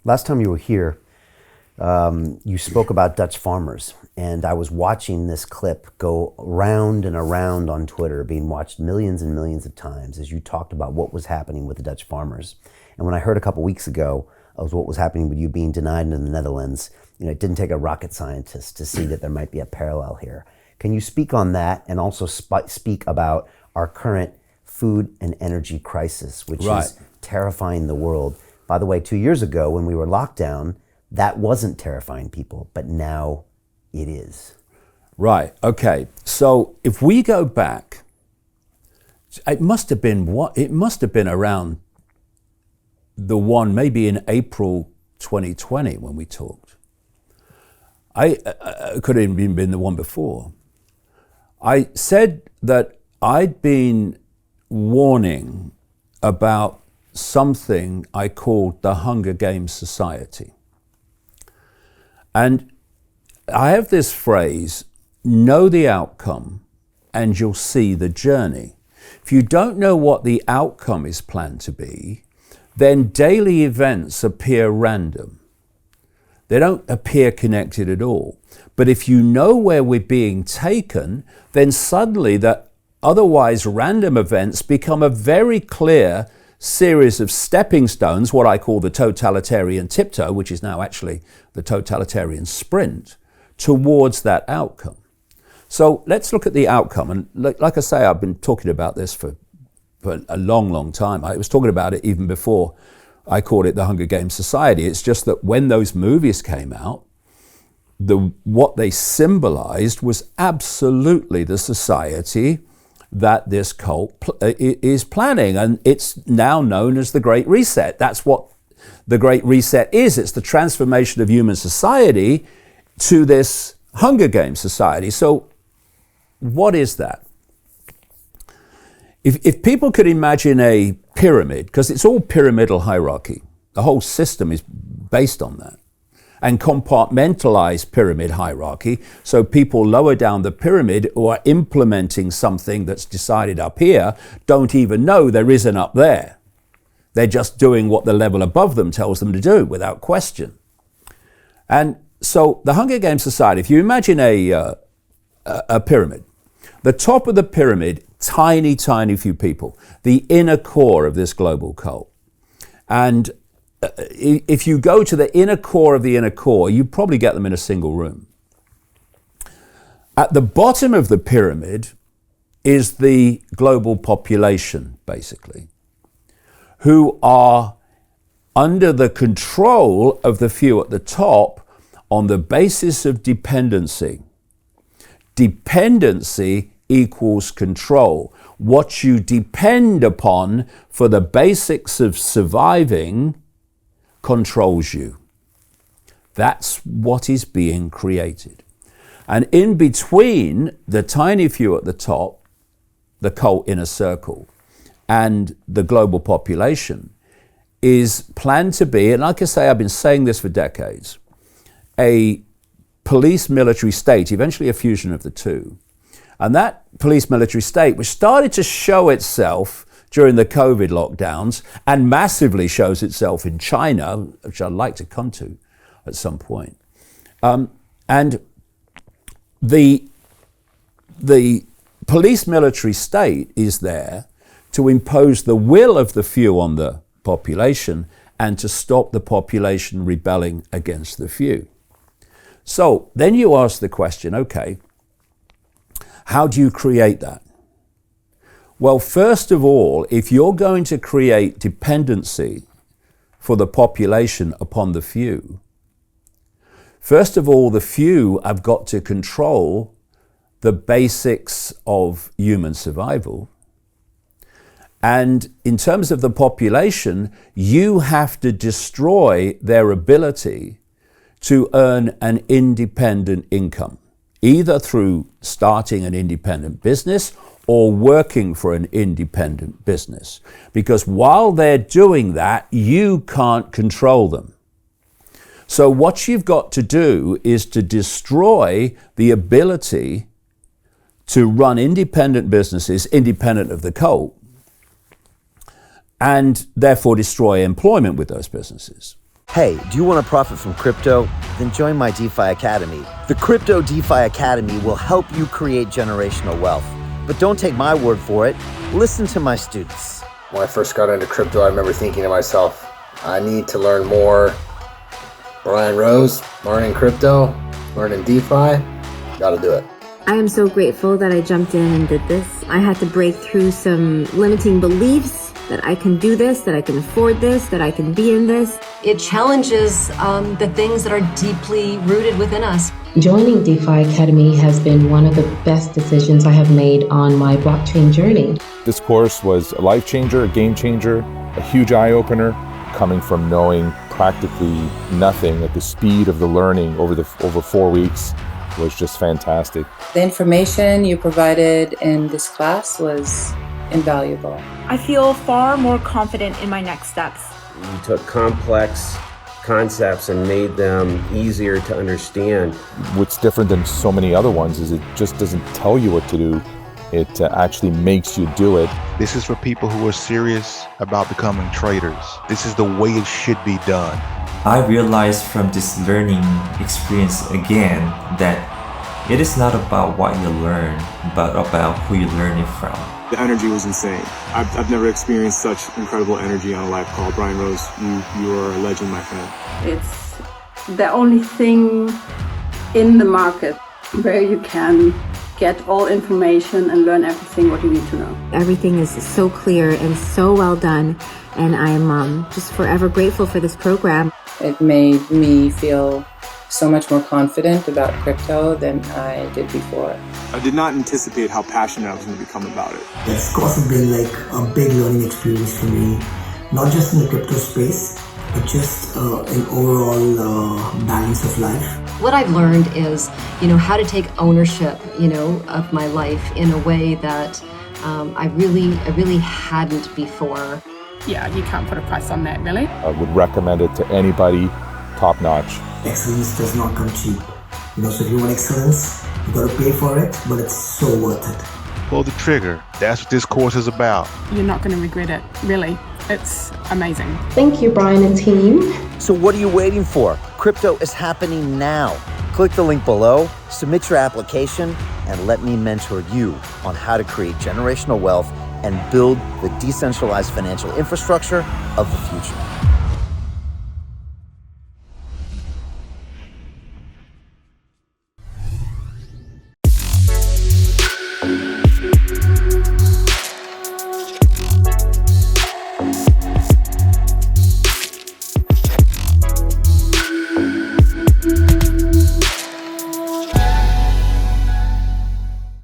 Last time you were here, you spoke about Dutch farmers, and I was watching this clip go round and around on Twitter, being watched millions and millions of times as you talked about what was happening with the Dutch farmers. And when I heard a couple weeks ago of what was happening with you being denied in the Netherlands, it didn't take a rocket scientist to see that there might be a parallel here. Can you speak on that and also speak about our current food and energy crisis, which is terrifying the world? By the way, 2 years ago when we were locked down, that wasn't terrifying people, but now it is. Right, okay. So if we go back, it must have been around the one, maybe in April 2020 when we talked. I could have even been the one before. I said that I'd been warning about something I called the Hunger Games Society. And I have this phrase, know the outcome and you'll see the journey. If you don't know what the outcome is planned to be, then daily events appear random. They don't appear connected at all. But if you know where we're being taken, then suddenly the otherwise random events become a very clear series of stepping stones, what I call the totalitarian tiptoe, which is now actually the totalitarian sprint, towards that outcome. So let's look at the outcome. And like I say, I've been talking about this for a long, long time. I was talking about it even before I called it the Hunger Games Society. It's just that when those movies came out, what they symbolized was absolutely the society that this cult is planning. And it's now known as the Great Reset. That's what the Great Reset is. It's the transformation of human society to this Hunger Games society. So what is that? If people could imagine a pyramid, because it's all pyramidal hierarchy, the whole system is based on that, and compartmentalized pyramid hierarchy, so people lower down the pyramid who are implementing something that's decided up here don't even know there is an up there. They're just doing what the level above them tells them to do without question. And so the Hunger Games Society, if you imagine a pyramid, the top of the pyramid, tiny, tiny few people, the inner core of this global cult. And if you go to the inner core of the inner core, you probably get them in a single room. At the bottom of the pyramid is the global population, basically, who are under the control of the few at the top on the basis of dependency. Dependency equals control. What you depend upon for the basics of surviving controls you. That's what is being created. And in between the tiny few at the top, the cult inner circle, and the global population is planned to be, and like I say, I've been saying this for decades, a police military state, eventually a fusion of the two. And that police military state, which started to show itself during the COVID lockdowns and massively shows itself in China, which I'd like to come to at some point. And the police military state is there to impose the will of the few on the population and to stop the population rebelling against the few. So then you ask the question, okay, how do you create that? Well, first of all, if you're going to create dependency for the population upon the few, first of all, the few have got to control the basics of human survival. And in terms of the population, you have to destroy their ability to earn an independent income, either through starting an independent business or working for an independent business. Because while they're doing that, you can't control them. So what you've got to do is to destroy the ability to run independent businesses, independent of the cult, and therefore destroy employment with those businesses. Hey, do you want to profit from crypto? Then join my DeFi Academy. The Crypto DeFi Academy will help you create generational wealth. But don't take my word for it. Listen to my students. When I first got into crypto, I remember thinking to myself, I need to learn more. Brian Rose, learning crypto, learning DeFi, gotta do it. I am so grateful that I jumped in and did this. I had to break through some limiting beliefs that I can do this, that I can afford this, that I can be in this. It challenges the things that are deeply rooted within us. Joining DeFi Academy has been one of the best decisions I have made on my blockchain journey. This course was a life changer, a game changer, a huge eye-opener, coming from knowing practically nothing at the speed of the learning over 4 weeks was just fantastic. The information you provided in this class was invaluable. I feel far more confident in my next steps. You took complex concepts and made them easier to understand. What's different than so many other ones is it just doesn't tell you what to do. It actually makes you do it. This is for people who are serious about becoming traders. This is the way it should be done. I realized from this learning experience again that it is not about what you learn, but about who you learn it from. The energy was insane. I've never experienced such incredible energy on a live call. Brian Rose, you are a legend, my friend. It's the only thing in the market where you can get all information and learn everything what you need to know. Everything is so clear and so well done, and I am just forever grateful for this program. It made me feel so much more confident about crypto than I did before. I did not anticipate how passionate I was going to become about it. It's also been like a big learning experience for me, not just in the crypto space, but just an overall balance of life. What I've learned is, how to take ownership, of my life in a way that I really hadn't before. Yeah, you can't put a price on that, really. I would recommend it to anybody, top notch. Excellence does not come cheap. So if you want excellence, you gotta pay for it, but it's so worth it. Pull the trigger. That's what this course is about. You're not going to regret it, really. It's amazing. Thank you, Brian and team. So what are you waiting for? Crypto is happening now. Click the link below, submit your application, and let me mentor you on how to create generational wealth and build the decentralized financial infrastructure of the future.